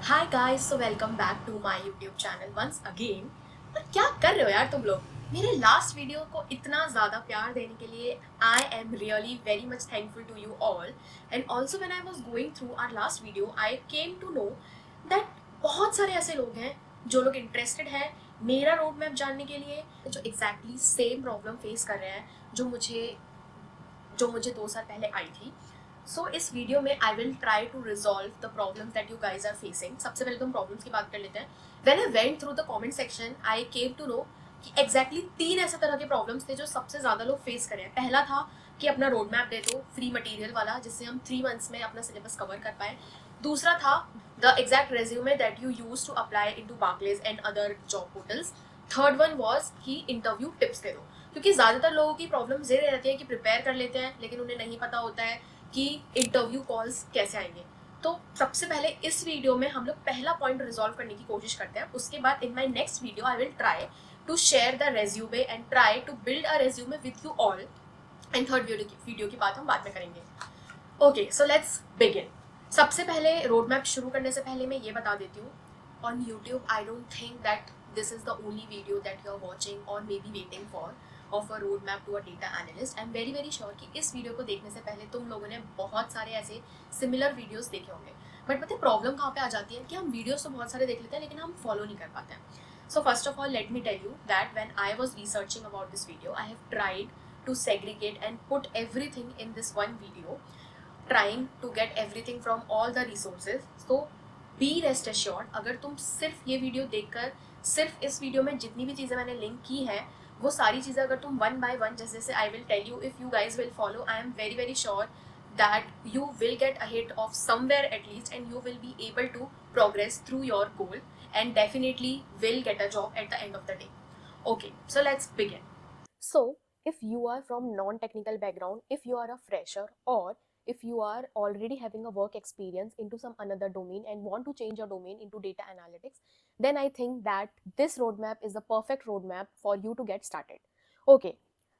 Hi guys, so welcome back to my YouTube channel once again. पर क्या कर रहे हो यार तुम लोग? मेरे लास्ट वीडियो को इतना ज़्यादा प्यार देने के लिए I am really very much thankful to you all. And also when I was going through our last video I came to know that बहुत सारे ऐसे लोग हैं जो लोग इंटरेस्टेड हैं मेरा रोड मैप जानने के लिए, जो एग्जैक्टली सेम प्रॉब्लम फेस कर रहे हैं जो मुझे 2 साल पहले आई थी। सो इस वीडियो में I will try to resolve the problems that you guys are facing. सबसे पहले तो हम प्रॉब्लम्स की बात कर लेते हैं। When I went through the comment section I came to know कि एग्जैक्टली 3 ऐसे तरह के प्रॉब्लम्स थे जो सबसे ज़्यादा लोग फेस करें। पहला था कि अपना रोड मैप दे दो फ्री मटेरियल वाला, जिससे हम 3 मंथ्स में अपना सिलेबस कवर कर पाए। दूसरा था the exact resume that you use to apply in to Barclays and other job portals. Third one was कि इंटरव्यू टिप्स दे दो, क्योंकि ज़्यादातर लोगों की प्रॉब्लम ये रहती है कि प्रिपेयर कर लेते हैं लेकिन उन्हें नहीं पता होता है कि इंटरव्यू कॉल्स कैसे आएंगे। तो सबसे पहले इस वीडियो में हम लोग पहला पॉइंट रिजॉल्व करने की कोशिश करते हैं। उसके बाद in my next video I will try to share the resume and try to build a resume with you all. And third video की बात हम बाद में करेंगे। Okay, so let's begin. सबसे पहले रोड मैप शुरू करने से पहले मैं ये बता देती हूँ, on YouTube I don't think that this is the only video that you are watching और maybe waiting for of a road map to a data analyst. I am very very sure कि इस video को देखने से पहले तुम लोगों ने बहुत सारे ऐसे सिमिलर वीडियोस देखे होंगे। बट पता है प्रॉब्लम कहाँ पे आ जाती है कि हम वीडियोस तो बहुत सारे देख लेते हैं लेकिन हम फॉलो नहीं कर पाते हैं। So first of all let me tell you that when I was researching about this video I have tried to segregate and put everything in this one video, trying to get everything from all the resources. So be rest assured, अगर तुम सिर्फ ये video देखकर सिर्फ इस video में जितनी भी चीज़ें मैंने लिंक की हैं वो सारी चीज़ें अगर तुम वन बाय वन जैसे जैसे I will tell you, if you guys will follow, I am very very sure that you will get ahead of somewhere at least and you will be able to progress through your goal and definitely will get a job at the end of the day. Okay, so let's begin. So if you are from non-technical background, if you are a fresher, or if you are already having a work experience into some another domain and want to change your domain into data analytics, then I think that this roadmap is the perfect roadmap for you to get started. Okay,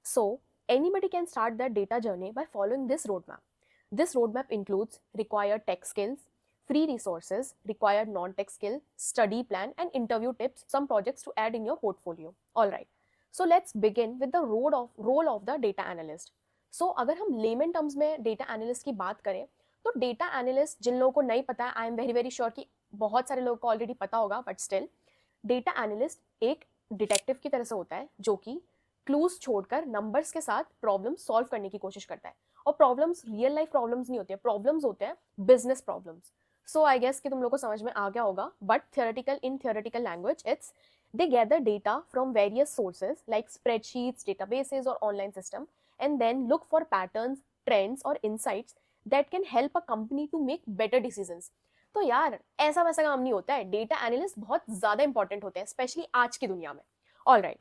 so anybody can start their data journey by following this roadmap. This roadmap includes required tech skills, free resources, required non-tech skill, study plan, and interview tips, some projects to add in your portfolio. All right. So let's begin with the role of the data analyst. So अगर हम lemon terms में data analyst की बात करें तो data analyst, जिन लोगों को नहीं पता है, आई एम वेरी वेरी श्योर कि बहुत सारे लोगों को ऑलरेडी पता होगा, बट स्टिल डेटा एनालिस्ट एक डिटेक्टिव की तरह से होता है जो कि क्लूज छोड़कर नंबर्स के साथ प्रॉब्लम सॉल्व करने की कोशिश करता है। और प्रॉब्लम्स रियल लाइफ प्रॉब्लम्स नहीं होती है, प्रॉब्लम्स होते हैं business problems. So I guess कि तुम लोग को समझ में आ गया होगा, but in theoretical language it's they gather data from various sources like spreadsheets, databases, or online system, and then look for patterns, trends, or insights that can help a company to make better decisions. तो यार ऐसा वैसा काम नहीं होता है, data analyst बहुत ज्यादा इंपॉर्टेंट होते हैं स्पेशली आज की दुनिया में। ऑल राइट,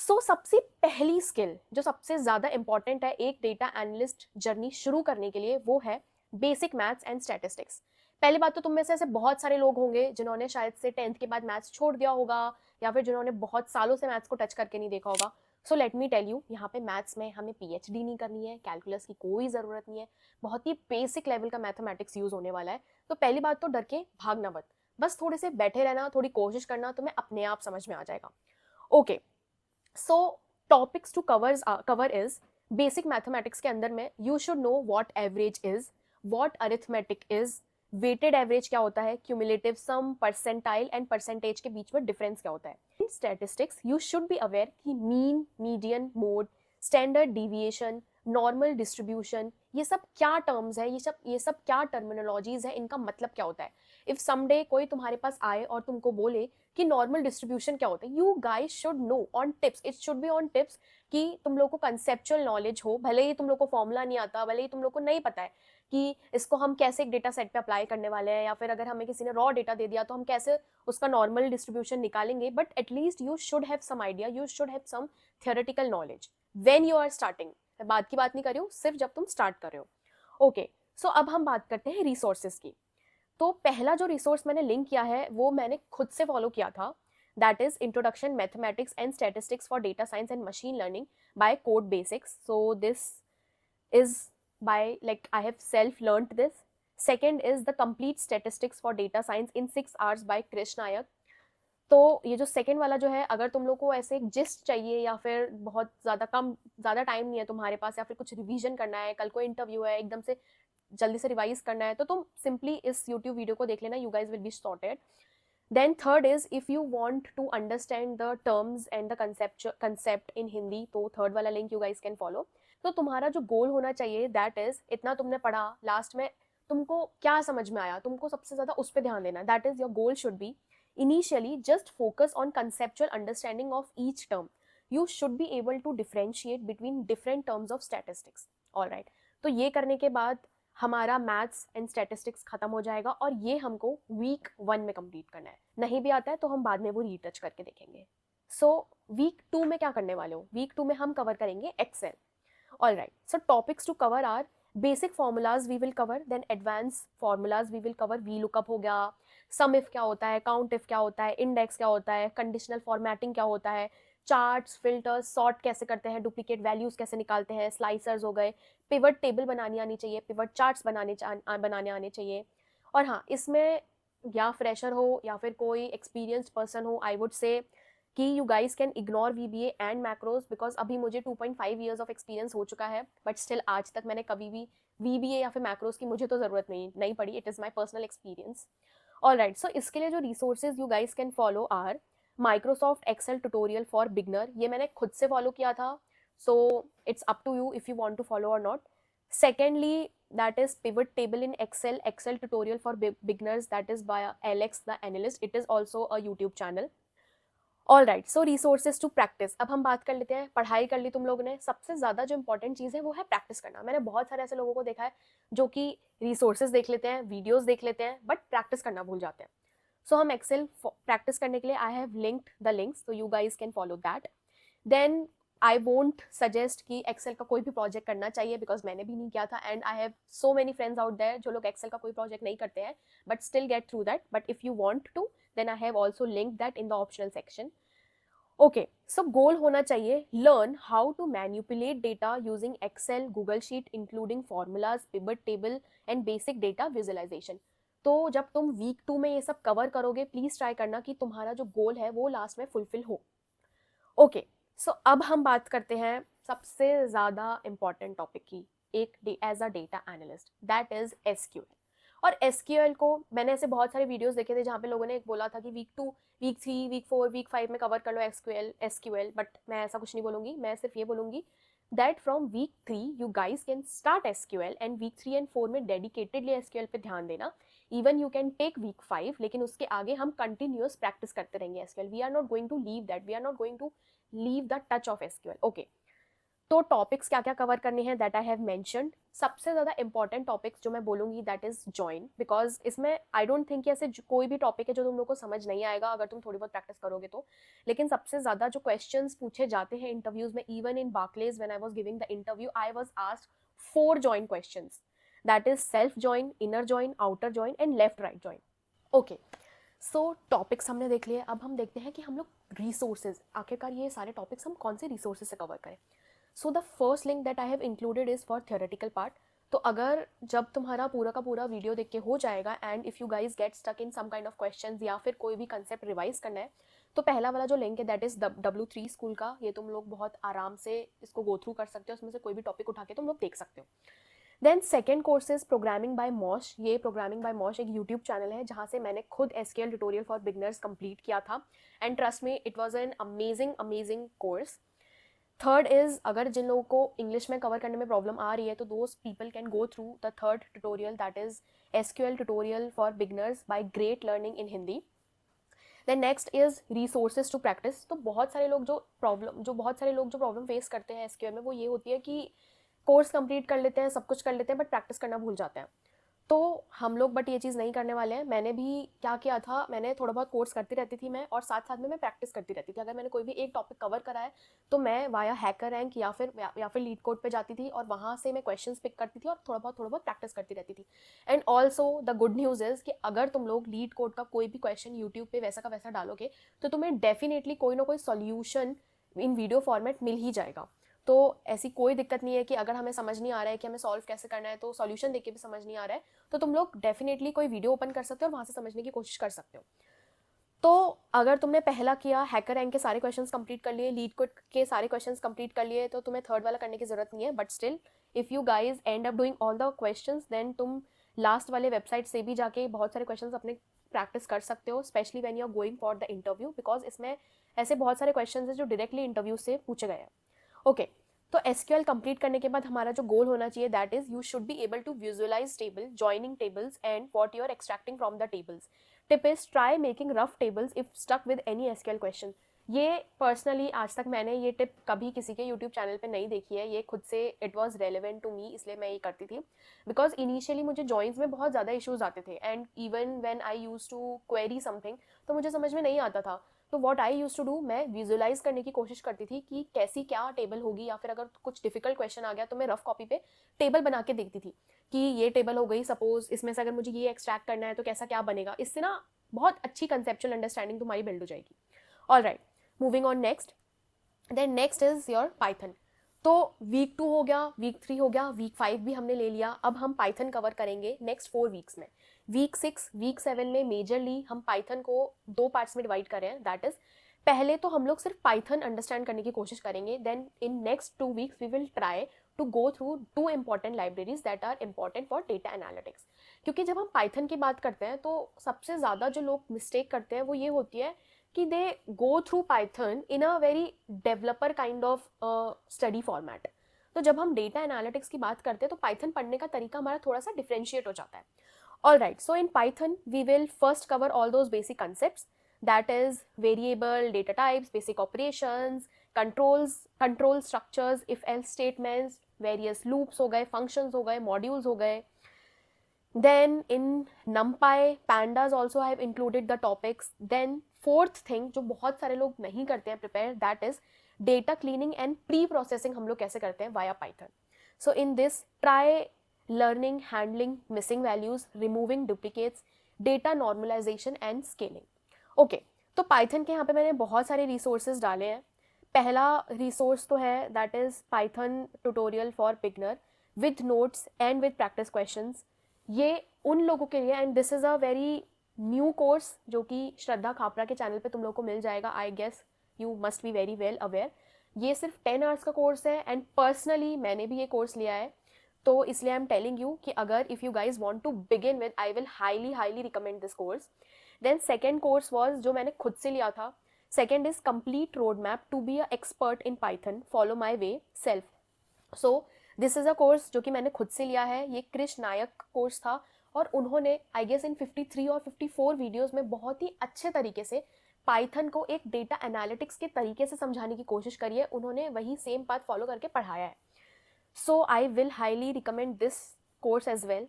सो सबसे पहली स्किल जो सबसे ज्यादा इंपॉर्टेंट है एक डेटा एनालिस्ट जर्नी शुरू करने के लिए वो है बेसिक मैथ्स एंड स्टैटिस्टिक्स। पहली बात तो तुम में से ऐसे बहुत सारे लोग होंगे जिन्होंने शायद से 10th के बाद मैथ्स छोड़ दिया होगा या फिर जिन्होंने बहुत सालों से मैथ्स को टच करके नहीं देखा होगा। So let me tell you, यहाँ पे मैथ्स में हमें पीएचडी नहीं करनी है, कैलकुलस की कोई ज़रूरत नहीं है, बहुत ही बेसिक लेवल का मैथमेटिक्स यूज होने वाला है। तो पहली बात तो डर के भागना मत, बस थोड़े से बैठे रहना, थोड़ी कोशिश करना, तुम्हें अपने आप समझ में आ जाएगा। Okay, so topics to cover is basic mathematics के अंदर में you should know what average is, what arithmetic is, weighted average क्या होता है, cumulative sum, percentile and percentage के बीच में डिफरेंस क्या होता है। In statistics you should be aware कि mean, median, mode, standard deviation, normal distribution, ये सब क्या टर्म्स है, ये सब क्या टर्मिनोलॉजीज है, इनका मतलब क्या होता है। इफ समडे कोई तुम्हारे पास आए और तुमको बोले कि नॉर्मल डिस्ट्रीब्यूशन क्या होता है, you guys should know on tips, it should be on tips कि तुम लोग को कंसेप्चुअल नॉलेज हो, भले ही तुम लोग को फॉर्मूला नहीं आता, भले ही तुम लोग को नहीं पता है कि इसको हम कैसे एक डेटा सेट पे अप्लाई करने वाले हैं, या फिर अगर हमें किसी ने रॉ डेटा दे दिया तो हम कैसे उसका नॉर्मल डिस्ट्रीब्यूशन निकालेंगे, but at least you should have some idea, you should have some theoretical knowledge when you are starting. मैं बाद की बात नहीं कर रही हूँ, सिर्फ जब तुम स्टार्ट कर रहे हो। ओके, सो अब हम बात करते हैं रिसोर्सेज की। तो पहला जो रिसोर्स मैंने लिंक किया है वो मैंने खुद से फॉलो किया था, that is introduction mathematics and statistics for data science and machine learning by code basics. So this is by, like, I have self learned this second is the complete statistics for data science in 6 hours by Krish Naik. तो ये जो second वाला जो है, अगर तुम लोग को ऐसे एक जिस्ट चाहिए या फिर बहुत ज़्यादा टाइम नहीं है तुम्हारे पास, या फिर कुछ रिवीजन करना है, कल को इंटरव्यू है, एकदम से जल्दी से रिवाइज करना है, तो तुम सिंपली इस यूट्यूब वीडियो को देख लेना, you guys will be sorted. Then third is if you want to understand the terms and the concept in Hindi, तो थर्ड वाला link you guys can follow। तो तुम्हारा जो गोल होना चाहिए that is, इतना तुमने पढ़ा, लास्ट में तुमको क्या समझ में आया, तुमको सबसे ज़्यादा उस पर ध्यान देना। that is your goal should be initially just focus on conceptual understanding of each term। you should be able to differentiate between different terms of statistics। alright, तो ये करने के बाद हमारा मैथ्स एंड स्टैटिस्टिक्स खत्म हो जाएगा, और ये हमको वीक 1 में कंप्लीट करना है। नहीं भी आता है तो हम बाद में वो रीटच करके देखेंगे। सो वीक 2 में क्या करने वाले हो, वीक 2 में हम कवर करेंगे Excel. Alright, so topics to cover are basic formulas we will cover, then advance formulas we will cover. V lookup हो गया, सम इफ क्या होता है, काउंट इफ क्या होता है, इंडेक्स क्या होता है, कंडीशनल फॉर्मेटिंग क्या होता है, चार्ट्स, फिल्टर्स, सॉर्ट कैसे करते हैं, डुप्लीकेट वैल्यूज कैसे निकालते हैं, स्लाइसर्स हो गए, पिवट टेबल बनानी आनी चाहिए, पिवट चार्ट्स बनाने आने चाहिए। और हाँ, इसमें या फ्रेशर हो या फिर कोई एक्सपीरियंस्ड पर्सन हो, आई वुड से कि you guys can ignore VBA and macros, because अभी मुझे 2.5 years ऑफ एक्सपीरियंस हो चुका है, बट स्टिल आज तक मैंने कभी भी VBA या फिर मैक्रोज की मुझे तो ज़रूरत नहीं पड़ी। It is my personal experience. Alright, so इसके लिए जो resources you guys can follow are Microsoft Excel tutorial for beginner, ये मैंने खुद से फॉलो किया था, so it's up to you if you want to follow or not. Secondly, that is pivot table in Excel tutorial for beginners, that is by Alex the Analyst। it is also a YouTube channel। All right, so resources to practice. अब हम बात कर लेते हैं, पढ़ाई कर ली तुम लोगों ने, सबसे ज़्यादा जो इंपॉर्टेंट चीज़ है वो है प्रैक्टिस करना। मैंने बहुत सारे ऐसे लोगों को देखा है जो कि रिसोर्सेज देख लेते हैं, वीडियोस देख लेते हैं, बट प्रैक्टिस करना भूल जाते हैं। सो हम एक्सेल प्रैक्टिस करने के लिए I have linked the links, तो you guys can follow that. Then I won't suggest कि एक्सेल का कोई भी प्रोजेक्ट करना चाहिए, बिकॉज मैंने भी नहीं किया था, and I have so many friends out there जो लोग एक्सेल का कोई प्रोजेक्ट नहीं करते हैं but still get through that. But if you want to, then I have also link that in the optional section. Okay, so goal होना चाहिए learn how to manipulate data using Excel, Google sheet, including formulas, pivot table and basic data visualization. तो जब तुम week 2 में ये सब cover करोगे, please try करना कि तुम्हारा जो गोल है वो लास्ट में फुलफिल हो। ओके, सो अब हम बात करते हैं सबसे ज़्यादा इंपॉर्टेंट टॉपिक की, एक as a data analyst, that is SQL। और SQL को मैंने ऐसे बहुत सारे वीडियोस देखे थे जहाँ पे लोगों ने एक बोला था कि वीक 2, वीक 3, वीक 4, वीक 5 में कवर कर लो SQL, बट मैं ऐसा कुछ नहीं बोलूँगी। मैं सिर्फ ये बोलूँगी that from week 3 you guys can start SQL, and week 3 and 4 में डेडिकेटेडली SQL पे ध्यान देना। Even you can take week 5, लेकिन उसके आगे हम कंटिन्यूअस प्रैक्टिस करते रहेंगे SQL। We are not going to leave that, we are not going to leave the touch of SQL। Okay, तो टॉपिक्स क्या क्या कवर करने हैं दैट आई हैव मेंशन्ड। सबसे ज़्यादा इंपॉर्टेंट टॉपिक्स जो मैं बोलूँगी दैट इज जॉइन, बिकॉज इसमें आई डोंट थिंक ऐसे कोई भी टॉपिक है जो तुम लोग को समझ नहीं आएगा अगर तुम थोड़ी बहुत प्रैक्टिस करोगे तो। लेकिन सबसे ज़्यादा जो क्वेश्चंस पूछे जाते हैं इंटरव्यूज में, even in Barclays when I was giving the interview, I was asked 4 join questions, that is self join, inner join, outer join and left right join. Okay, so topics हमने देख लिए, अब हम देखते हैं कि हम लोग रिसोर्सेज, आखिरकार ये सारे टॉपिक्स हम कौन से रिसोर्सेज से कवर करें। So the first link that I have included is for theoretical part. तो अगर जब तुम्हारा पूरा का पूरा वीडियो देख के हो जाएगा and if you guys get stuck in some kind of questions या फिर कोई भी कंसेप्ट रिवाइज करना है, तो पहला वाला जो लिंक है दैट इज़ W3 स्कूल का, ये तुम लोग बहुत आराम से इसको गो थ्रू कर सकते हो, उसमें से कोई भी टॉपिक उठा के तुम लोग देख सकते हो। Then second course is programming by Mosh. ये प्रोग्रामिंग बाय मॉश एक यूट्यूब चैनल है जहाँ से मैंने खुद SQL tutorial for beginners complete किया था, and trust me it was an amazing course. Third is, अगर जिन लोगों को इंग्लिश में कवर करने में प्रॉब्लम आ रही है तो those people can go through the third tutorial, that is SQL tutorial for beginners by Great Learning in Hindi. Then next is resources to practice. तो बहुत सारे लोग जो प्रॉब्लम फेस करते हैं SQL में, वो ये होती है कि कोर्स कंप्लीट कर लेते हैं, सब कुछ कर लेते हैं, बट प्रैक्टिस करना भूल जाते हैं। तो हम लोग बट ये चीज़ नहीं करने वाले हैं। मैंने भी क्या किया था, मैंने थोड़ा बहुत कोर्स करती रहती थी मैं, और साथ साथ में मैं प्रैक्टिस करती रहती थी। अगर मैंने कोई भी एक टॉपिक कवर करा है तो मैं वाया हैकर रैंक या फिर लीड कोड पे जाती थी, और वहाँ से मैं क्वेश्चंस पिक करती थी और थोड़ा बहुत प्रैक्टिस करती रहती थी। And also the good news is कि अगर तुम लोग लीड कोड का कोई भी क्वेश्चन यूट्यूब पे वैसा का वैसा डालोगे तो तुम्हें डेफिनेटली कोई ना कोई सॉल्यूशन इन वीडियो फॉर्मेट मिल ही जाएगा। तो ऐसी कोई दिक्कत नहीं है कि अगर हमें समझ नहीं आ रहा है कि हमें सॉल्व कैसे करना है तो सॉल्यूशन देख के भी समझ नहीं आ रहा है तो तुम लोग डेफिनेटली कोई वीडियो ओपन कर सकते हो और वहाँ से समझने की कोशिश कर सकते हो। तो अगर तुमने पहला किया, हैकर रैंक के सारे क्वेश्चंस कंप्लीट कर लिए, लीड कोड के सारे क्वेश्चंस कंप्लीट कर लिए, तो तुम्हें थर्ड वाला करने की जरूरत नहीं है। But still if you guys end up doing all the questions then तुम लास्ट वाले वेबसाइट से भी जाके बहुत सारे क्वेश्चंस अपने प्रैक्टिस कर सकते हो, specially when you are going for the interview, because इसमें ऐसे बहुत सारे क्वेश्चंस हैं जो डायरेक्टली इंटरव्यू से पूछे गए हैं। ओके, तो एसक्यूएल कंप्लीट करने के बाद हमारा जो गोल होना चाहिए that is you should be able to visualise table, joining tables and what you are extracting from the tables. Tip is try making rough tables if stuck with any SQL question. ये personally आज तक मैंने ये tip कभी किसी के YouTube channel पे नहीं देखी है, ये खुद से it was relevant to me, इसलिए मैं ये करती थी। बिकॉज इनिशियली मुझे जॉइंस में बहुत ज़्यादा इशूज़ आते थे and even when I use to query something तो मुझे समझ में नहीं आता था। तो what I use to do, मैं विजुअलाइज करने की कोशिश करती थी कि कैसी क्या टेबल होगी, या फिर अगर कुछ डिफिकल्ट क्वेश्चन आ गया तो मैं रफ कॉपी पे टेबल बना के देखती थी कि ये टेबल हो गई, सपोज इसमें से अगर मुझे ये एक्सट्रैक्ट करना है तो कैसा क्या बनेगा। इससे ना बहुत अच्छी कंसेप्चुअल अंडरस्टैंडिंग तुम्हारी बिल्ड हो जाएगी। All right, moving on next. Then next is your Python. तो वीक 2 हो गया, वीक 3 हो गया, वीक 5 भी हमने ले लिया। अब हम पाइथन कवर करेंगे नेक्स्ट 4 वीक्स में। वीक 6, वीक 7 में मेजरली हम पाइथन को 2 पार्ट्स में डिवाइड कर रहे हैं। दैट इज पहले तो हम लोग सिर्फ पाइथन अंडरस्टैंड करने की कोशिश करेंगे, then in next 2 weeks we will try to go through 2 important libraries that are important for data analytics. क्योंकि जब हम पाइथन की बात करते हैं तो सबसे ज़्यादा जो लोग मिस्टेक करते हैं वो ये होती है कि they go through Python in a very developer kind of study format. तो जब हम डेटा एनालिटिक्स की बात करते हैं तो पाइथन पढ़ने का तरीका हमारा थोड़ा सा डिफ्रेंशिएट हो जाता है। All right, so in Python we will first cover all those basic concepts, that is variable, data types, basic operations, control structures, if else statements, various loops हो गए, फंक्शंस हो गए, मॉड्यूल्स हो गए। Then in NumPy, pandas also I have included the topics. Then fourth thing जो बहुत सारे लोग नहीं करते हैं prepare, that is data cleaning and pre-processing हम लोग कैसे करते हैं via Python. So in this try learning handling missing values, removing duplicates, data normalization and scaling. Okay, तो Python के यहाँ पे मैंने बहुत सारे resources डाले हैं। पहला resource तो है that is Python tutorial for beginner with notes and with practice questions. ये उन लोगों के लिए, and this is a very new course जो कि श्रद्धा खापरा के चैनल पे तुम लोगों को मिल जाएगा। I guess you must be very well aware. ये सिर्फ 10 आवर्स का कोर्स है एंड पर्सनली मैंने भी ये कोर्स लिया है, तो इसलिए आई एम टेलिंग यू कि अगर if you guys want to begin with, I will highly recommend this course. Then second course was जो मैंने खुद से लिया था। Second is complete road map to be a expert in Python, follow my way self. So this is a course जो कि मैंने खुद से लिया है। ये कृष्ण नायक कोर्स था और उन्होंने आई गेस इन 53 और 54 वीडियोस में बहुत ही अच्छे तरीके से पाइथन को एक डेटा एनालिटिक्स के तरीके से समझाने की कोशिश करी है। उन्होंने वही सेम पाथ फॉलो करके पढ़ाया है। So I will highly recommend this course as well.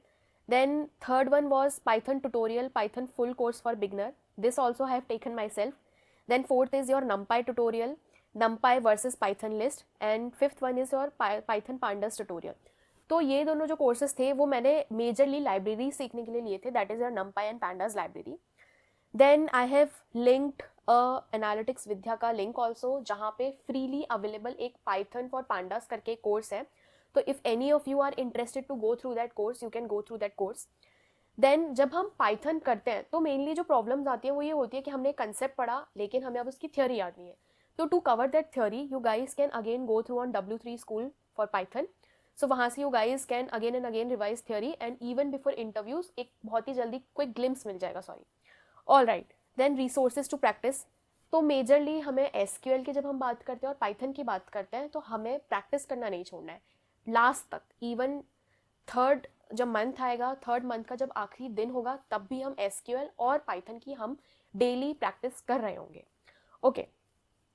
Then third one was Python tutorial, Python full course for beginner, this also have taken myself. Then fourth is your NumPy tutorial, NumPy versus Python list, and fifth one is your Python pandas tutorial. तो ये दोनों जो courses थे वो मैंने majorly library सीखने के लिए लिए थे, that is your NumPy and pandas library. Then I have linked Analytics Vidhya का लिंक ऑल्सो, जहाँ पे फ्रीली अवेलेबल एक पाइथन फॉर पांडास करके कोर्स है। So if any of you are interested to go through that course you can go through that course. Then जब हम Python करते हैं तो मेनली जो प्रॉब्लम्स आती है वो ये होती है कि हमने कंसेप्ट पढ़ा लेकिन हमें अब उसकी थ्योरी याद नहीं है। तो to cover that theory you guys can again go through on W3 school for Python. So वहाँ से you guys can again and again revise theory and even before interviews एक बहुत ही जल्दी क्विक ग्लिम्स मिल जाएगा, sorry. All right, then resources to practice. तो majorly हमें SQL की जब हम बात करते हैं और पाइथन की बात करते हैं तो हमें प्रैक्टिस करना नहीं छोड़ना है लास्ट तक। इवन थर्ड जब मंथ आएगा, थर्ड मंथ का जब आखिरी दिन होगा तब भी हम SQL और पाइथन की हम डेली प्रैक्टिस कर रहे होंगे। ओके,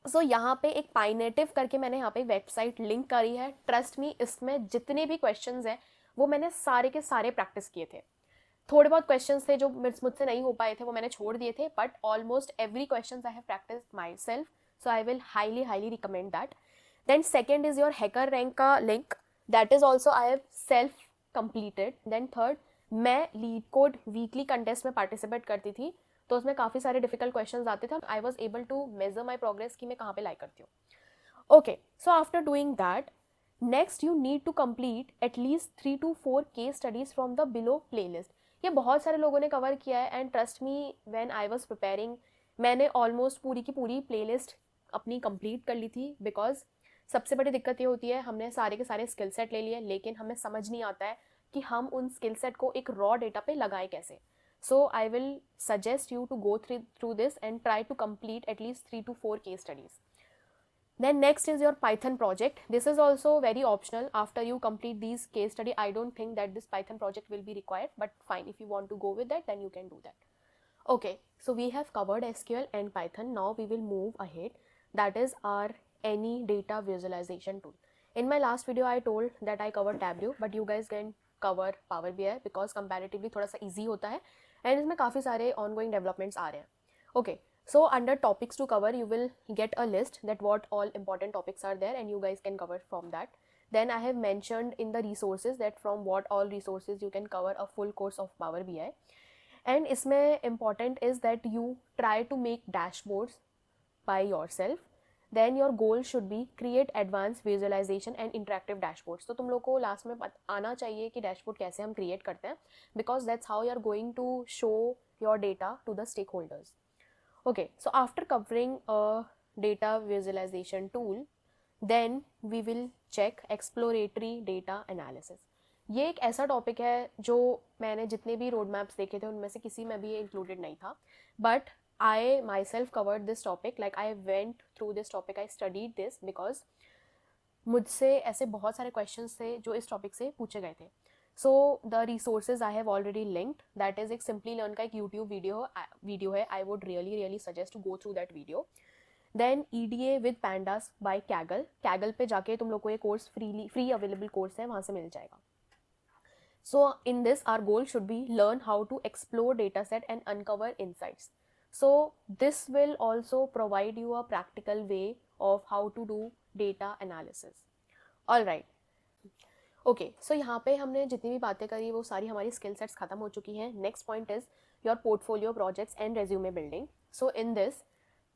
सो यहाँ पे एक पाइनेटिव करके मैंने यहाँ पे वेबसाइट लिंक करी है। ट्रस्ट मी, इसमें जितने भी क्वेश्चंस हैं वो मैंने सारे के सारे प्रैक्टिस किए थे। थोड़े बहुत क्वेश्चंस थे जो मुझसे नहीं हो पाए थे वो मैंने छोड़ दिए थे, but almost every question I have practice myself, so I will highly recommend that. Then second is your HackerRank का link, that is also I have self completed. Then third, मैं LeetCode weekly contest में participate करती थी, तो उसमें काफ़ी सारे difficult questions आते थे। I was able to measure my progress कि मैं कहाँ पे लाइक करती हूँ। Okay, so after doing that, next you need to complete at least 3 to 4 case studies from the below playlist. ये बहुत सारे लोगों ने कवर किया है and trust me when I was preparing मैंने ऑलमोस्ट पूरी की पूरी प्लेलिस्ट अपनी कंप्लीट कर ली थी बिकॉज सबसे बड़ी दिक्कत ये होती है हमने सारे के सारे स्किल सेट ले लिए लेकिन हमें समझ नहीं आता है कि हम उन स्किल सेट को एक रॉ डेटा पे लगाएं कैसे. So I will suggest you to go through this and try to complete at least 3 to 4 case studies. Then next is your Python project. This is also very optional. After you complete these case study, I don't think that this Python project will be required, but fine, if you want to go with that, then you can do that. Okay, so we have covered SQL and Python. Now we will move ahead. That is our any data visualization tool. In my last video, I told that I covered Tableau, but you guys can cover Power BI because comparatively थोड़ा सा easy होता है and इसमें काफ़ी सारे ongoing developments आ रहे हैं. Okay, so under topics to cover, you will get a list that what all important topics are there and you guys can cover from that. Then I have mentioned in the resources that from what all resources you can cover a full course of Power BI. And इसमें important is that you try to make dashboards by yourself. Then your goal should be create advanced visualization and interactive dashboards. तो तुम लोग को last में आना चाहिए कि dashboard कैसे हम क्रिएट करते हैं because that's how you are going to show your data to the stakeholders. Okay, so after covering a data visualization tool, then we will check exploratory data analysis. ये एक ऐसा टॉपिक है जो मैंने जितने भी रोड मैप्स देखे थे उनमें से किसी में भी ये इंक्लूडेड नहीं था but I my self covered this topic like I went through this topic I studied this because मुझसे ऐसे बहुत सारे क्वेश्चंस थे जो इस टॉपिक से पूछे गए थे. So the resources I have already linked that is एक सिंपली लर्न का एक यूट्यूब वीडियो है. I would really suggest to go through that video. Then EDA with pandas by Kaggle पे जाके तुम लोग को ये कोर्स फ्री अवेलेबल कोर्स है वहाँ से मिल जाएगा. So in this our goal should be learn how to explore data set and uncover insights. So this will also provide you a practical way of how to do data analysis. All right. Okay, so यहाँ पे हमने जितनी भी बातें करी वो सारी हमारी skill sets खत्म हो चुकी हैं. Next point is your portfolio projects and resume building. So in this,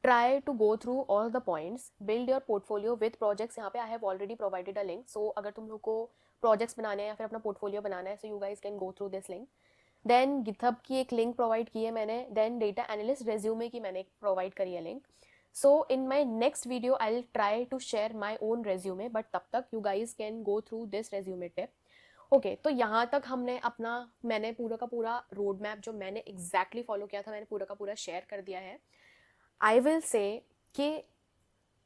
try to go through all the points. Build your portfolio with projects. यहाँ पे I have already provided a link. So अगर तुम लोग को projects बनाने हैं या फिर अपना portfolio बनाना है, so you guys can go through this link. देन गिथहब की एक लिंक प्रोवाइड की है मैंने. देन डेटा एनालिस्ट रेज्यूमे की मैंने प्रोवाइड करी है link. So in my next video I will try to share my own resume but तब तक you guys can go through this resume tip. Okay, तो यहाँ तक मैंने पूरा का पूरा रोड मैप जो मैंने एग्जैक्टली फॉलो किया था मैंने पूरा का पूरा शेयर कर दिया है. आई विल से कि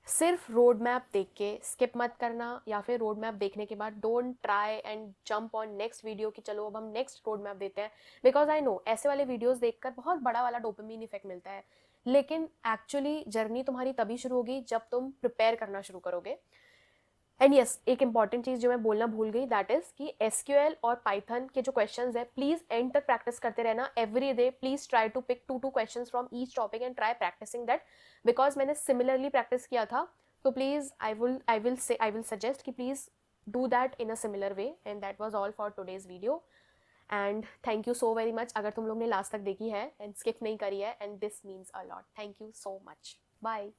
सिर्फ रोड मैप देख के स्किप मत करना या फिर रोड मैप देखने के बाद don't try and jump on next video कि चलो अब हम नेक्स्ट रोड मैप देते हैं बिकॉज आई नो ऐसे वाले वीडियोस देखकर बहुत बड़ा वाला डोपामिन इफेक्ट मिलता है लेकिन एक्चुअली जर्नी तुम्हारी तभी शुरू होगी जब तुम प्रिपेयर करना शुरू करोगे. एंड यस, एक इंपॉर्टेंट चीज़ जो मैं बोलना भूल गई दैट इज़ कि SQL और पाइथन के जो क्वेश्चंस है प्लीज़ एंड तक प्रैक्टिस करते रहना. Every day please try to pick 2 questions from each topic and try practicing that because मैंने सिमिलरली प्रैक्टिस किया था. तो प्लीज़ आई विल सजेस्ट कि please do that in a similar way. And that was all for today's video and thank you so very much. अगर तुम लोग ने last तक देखी है एंड स्किप नहीं करी है and this means a lot. Thank you so much. Bye.